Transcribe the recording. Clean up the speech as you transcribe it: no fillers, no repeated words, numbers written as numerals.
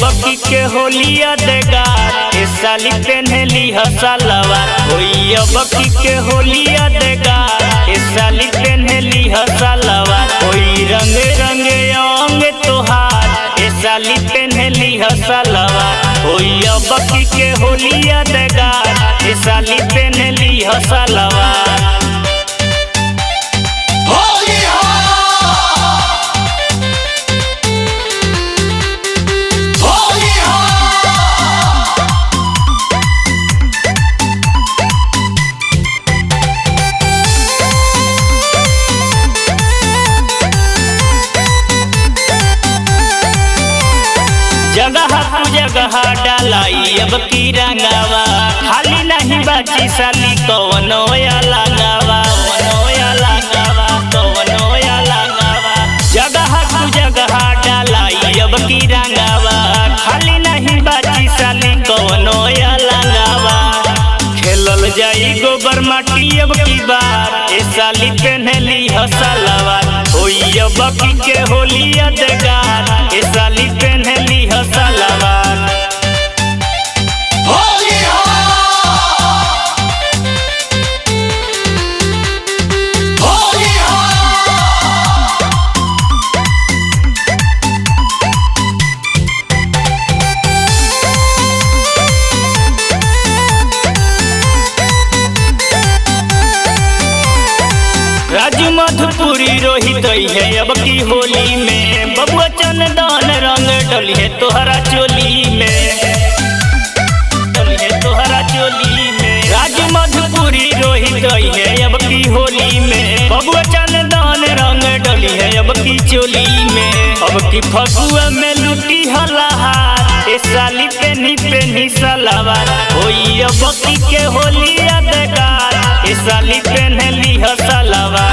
बकी के होलिया देगार ए साली पहनली हसलवा होइया बकी के होलिया देगार ए साली पहनली हसलवा होई रंग रंग अंग तोहार ए साली पहनली हसलवा होइया बकी के होलिया देगार ए साली पहनली हसलवा। जगह तू जगह डालाई अब की रंगावा खाली नहीं बाची साली कवनो या लगावा जगह तू जगह डालाई अब की रंगावा खाली नहीं बाची साली कवनो या लगावा खेलल जाई गोबर माटी अब की बार ए साली पहनली हसलवा होइया बकी के होलिया देगार ए साली पहनली हसलवा। राजू मधुपुरी रोहित है अब की होली में बबुआ चंदन रंग डली है तोहरा चोली में राजू मधुपुरी रोहित है अब की होली में बबुआ चंदन रंग डली है अब की चोली में अब की फगुआ में लुटी हलाहार ए साली पेनी सलवार होई अब की के होली देगार ए साली पहनली हसलवा।